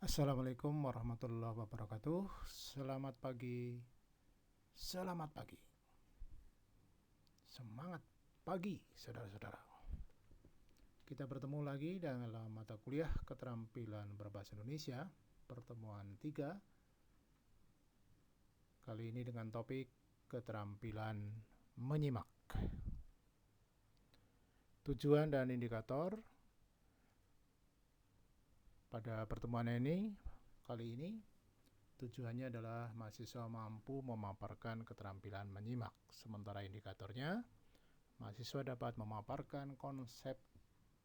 Assalamualaikum warahmatullahi wabarakatuh. Selamat pagi. Selamat pagi. Semangat pagi, saudara-saudara. Kita bertemu lagi dalam mata kuliah keterampilan berbahasa Indonesia, pertemuan 3. Kali ini dengan topik keterampilan menyimak. Tujuan dan indikator pada pertemuan ini, kali ini, tujuannya adalah mahasiswa mampu memaparkan keterampilan menyimak. Sementara indikatornya, mahasiswa dapat memaparkan konsep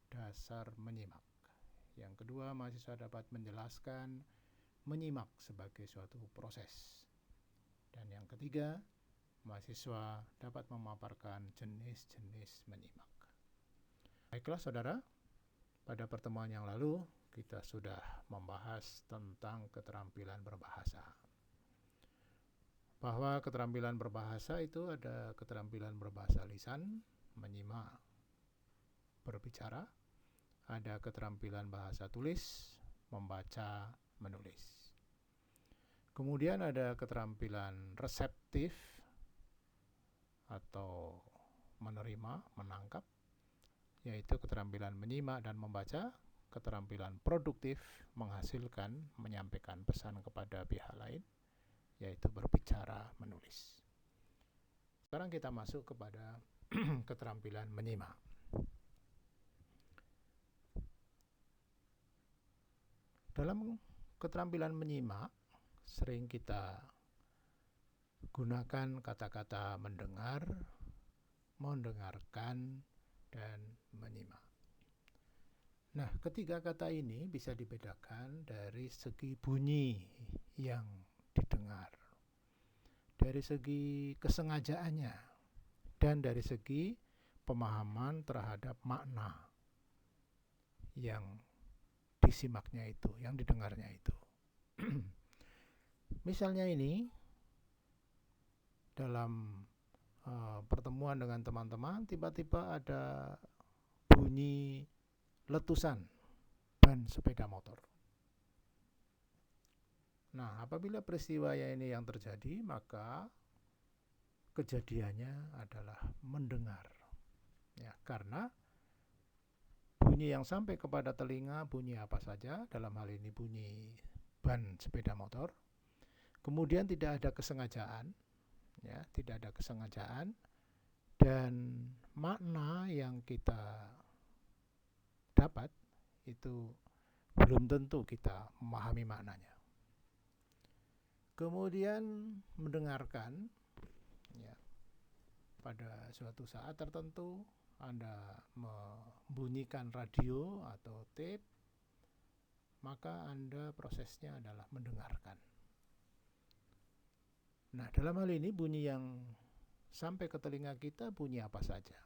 dasar menyimak. Yang kedua, mahasiswa dapat menjelaskan menyimak sebagai suatu proses. Dan yang ketiga, mahasiswa dapat memaparkan jenis-jenis menyimak. Baiklah saudara, pada pertemuan yang lalu kita sudah membahas tentang keterampilan berbahasa. Bahwa keterampilan berbahasa itu ada keterampilan berbahasa lisan, menyimak, berbicara, ada keterampilan bahasa tulis, membaca, menulis. Kemudian ada keterampilan reseptif atau menerima, menangkap, yaitu keterampilan menyimak dan membaca. Keterampilan produktif, menghasilkan, menyampaikan pesan kepada pihak lain, yaitu berbicara, menulis. Sekarang kita masuk kepada keterampilan menyimak. Dalam keterampilan menyimak, sering kita gunakan kata-kata mendengar, mendengarkan, dan menyimak. Nah, ketiga kata ini bisa dibedakan dari segi bunyi yang didengar, dari segi kesengajaannya, dan dari segi pemahaman terhadap makna yang disimaknya itu, yang didengarnya itu. Misalnya ini, dalam pertemuan dengan teman-teman, tiba-tiba ada bunyi letusan ban sepeda motor. Nah, apabila peristiwa ini yang terjadi, maka kejadiannya adalah mendengar. Ya, karena bunyi yang sampai kepada telinga bunyi apa saja, dalam hal ini bunyi ban sepeda motor. Kemudian tidak ada kesengajaan, ya, tidak ada kesengajaan, dan makna yang kita dapat itu belum tentu kita memahami maknanya. Kemudian mendengarkan, ya, pada suatu saat tertentu Anda membunyikan radio atau tape, maka Anda prosesnya adalah mendengarkan. Nah, dalam hal ini bunyi yang sampai ke telinga kita bunyi apa saja?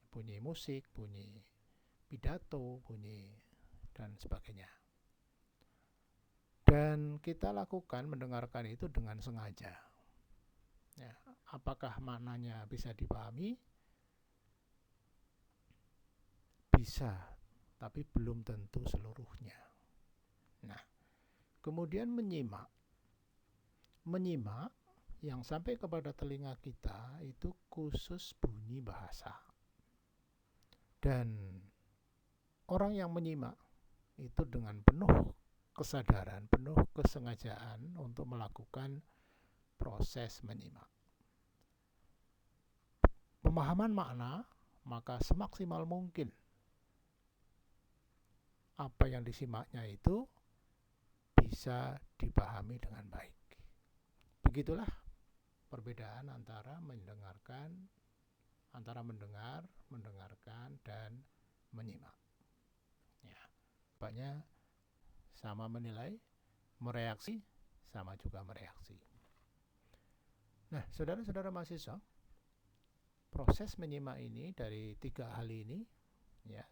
Bunyi musik, bunyi pidato, bunyi dan sebagainya. Dan kita lakukan mendengarkan itu dengan sengaja. Ya, apakah maknanya bisa dipahami? Bisa, tapi belum tentu seluruhnya. Nah, kemudian menyimak. Menyimak yang sampai kepada telinga kita itu khusus bunyi bahasa. Dan orang yang menyimak itu dengan penuh kesadaran, penuh kesengajaan untuk melakukan proses menyimak. Pemahaman makna, maka semaksimal mungkin apa yang disimaknya itu bisa dipahami dengan baik. Begitulah perbedaan antara mendengar, mendengarkan, dan menyimak. Ya, banyak sama menilai, mereaksi, sama juga mereaksi. Nah, saudara-saudara mahasiswa, proses menyimak ini dari 3 hal ini, ya,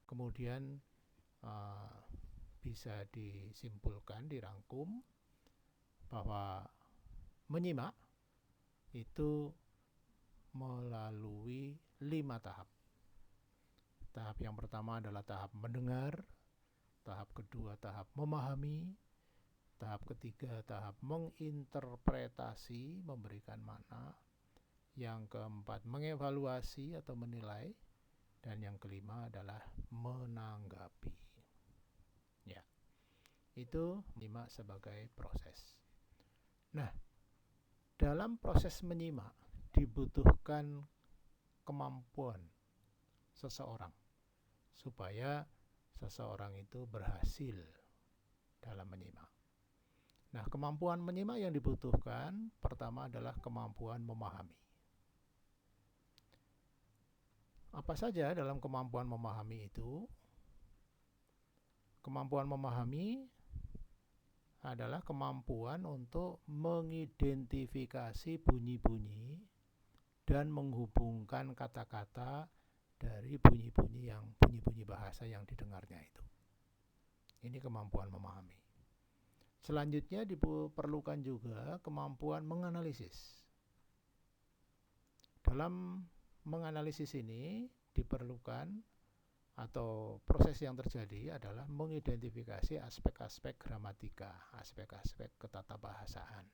kemudian bisa disimpulkan, dirangkum bahwa menyimak itu melalui 5 tahap. Tahap yang pertama adalah tahap mendengar, tahap kedua tahap memahami, tahap ketiga tahap menginterpretasi, memberikan makna, yang keempat mengevaluasi atau menilai, dan yang kelima adalah menanggapi. Ya, itu menyimak sebagai proses. Nah, dalam proses menyimak dibutuhkan kemampuan seseorang supaya seseorang itu berhasil dalam menyimak. Nah, kemampuan menyimak yang dibutuhkan pertama adalah kemampuan memahami. Apa saja dalam kemampuan memahami itu? Kemampuan memahami adalah kemampuan untuk mengidentifikasi bunyi-bunyi dan menghubungkan kata-kata dari bunyi-bunyi bahasa yang didengarnya itu. Ini kemampuan memahami. Selanjutnya diperlukan juga kemampuan menganalisis. Dalam menganalisis ini diperlukan atau proses yang terjadi adalah mengidentifikasi aspek-aspek gramatika, aspek-aspek ketatabahasaan,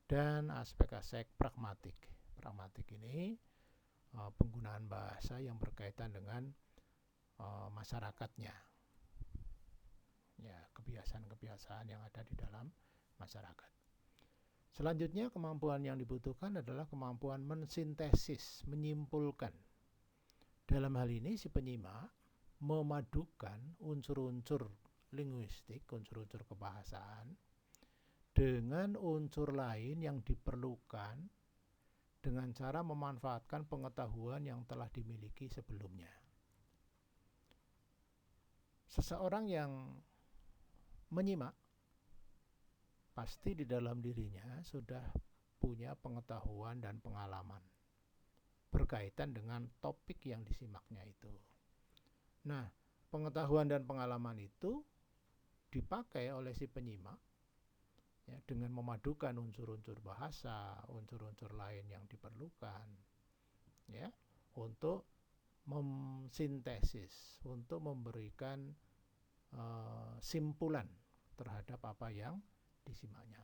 dan aspek-aspek pragmatik. Pragmatik ini penggunaan bahasa yang berkaitan dengan masyarakatnya, ya, kebiasaan-kebiasaan yang ada di dalam masyarakat. Selanjutnya kemampuan yang dibutuhkan adalah kemampuan mensintesis, menyimpulkan. Dalam hal ini si penyimak memadukan unsur-unsur linguistik, unsur-unsur kebahasaan dengan unsur lain yang diperlukan dengan cara memanfaatkan pengetahuan yang telah dimiliki sebelumnya. Seseorang yang menyimak pasti di dalam dirinya sudah punya pengetahuan dan pengalaman berkaitan dengan topik yang disimaknya itu. Nah, pengetahuan dan pengalaman itu dipakai oleh si penyimak ya, dengan memadukan unsur-unsur bahasa, unsur-unsur lain yang diperlukan ya, untuk mensintesis, untuk memberikan simpulan terhadap apa yang disimaknya.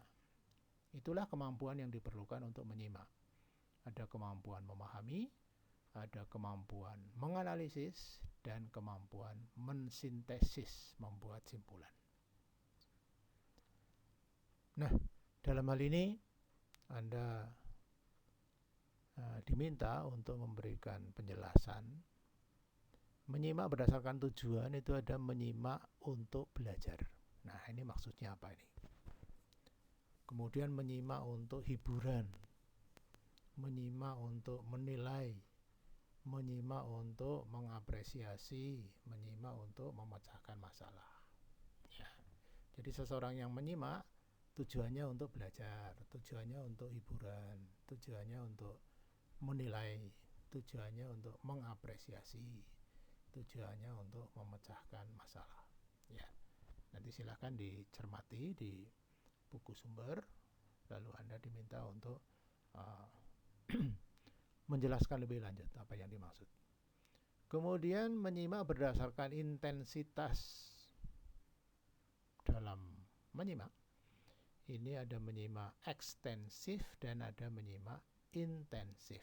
Itulah kemampuan yang diperlukan untuk menyimak. Ada kemampuan memahami, ada kemampuan menganalisis, dan kemampuan mensintesis, membuat simpulan. Nah, dalam hal ini Anda diminta untuk memberikan penjelasan. Menyimak berdasarkan tujuan itu ada menyimak untuk belajar. Nah, ini maksudnya apa ini? Kemudian menyimak untuk hiburan, menyimak untuk menilai, menyimak untuk mengapresiasi, menyimak untuk memecahkan masalah. Ya. Jadi seseorang yang menyimak tujuannya untuk belajar, tujuannya untuk hiburan, tujuannya untuk menilai, tujuannya untuk mengapresiasi, tujuannya untuk memecahkan masalah. Ya. Nanti silakan dicermati di buku sumber, lalu Anda diminta untuk menjelaskan lebih lanjut apa yang dimaksud. Kemudian menyimak berdasarkan intensitas dalam menyimak. Ini ada menyimak ekstensif dan ada menyimak intensif.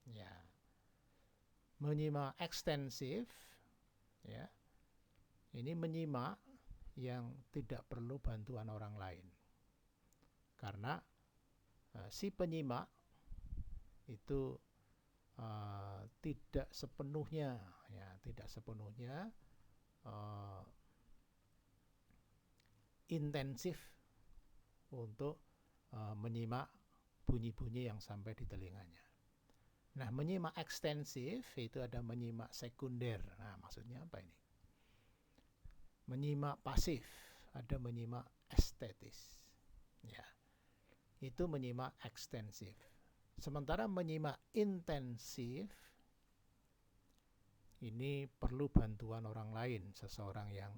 Ya. Menyimak ekstensif ya. Ini menyimak yang tidak perlu bantuan orang lain. Karena si penyimak itu tidak sepenuhnya intensif untuk menyimak bunyi-bunyi yang sampai di telinganya. Nah, menyimak ekstensif itu ada menyimak sekunder. Nah, maksudnya apa ini? Menyimak pasif, ada menyimak estetis. Ya. Itu menyimak ekstensif. Sementara menyimak intensif ini perlu bantuan orang lain, seseorang yang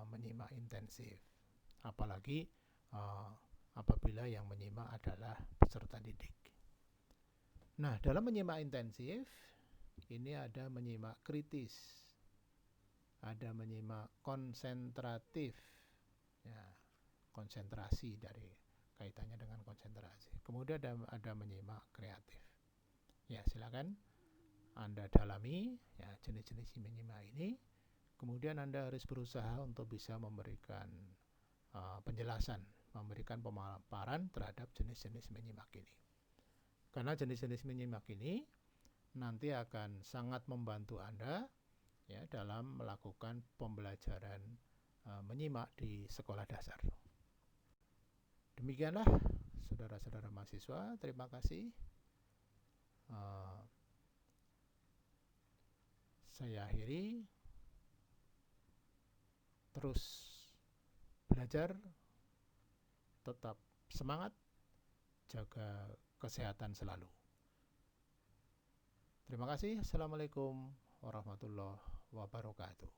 menyimak intensif. Apalagi apabila yang menyimak adalah peserta didik. Nah, dalam menyimak intensif ini ada menyimak kritis. ada menyimak konsentratif, ya, konsentrasi dari kaitannya dengan konsentrasi. Kemudian ada menyimak kreatif. Ya, silakan Anda dalami ya jenis-jenis menyimak ini. Kemudian Anda harus berusaha untuk bisa memberikan penjelasan, memberikan pemaparan terhadap jenis-jenis menyimak ini. Karena jenis-jenis menyimak ini nanti akan sangat membantu Anda ya dalam melakukan pembelajaran menyimak di sekolah dasar. Demikianlah saudara-saudara mahasiswa, terima kasih. Saya akhiri. Terus belajar, tetap semangat, jaga kesehatan selalu. Terima kasih. Assalamualaikum warahmatullahi wabarakatuh.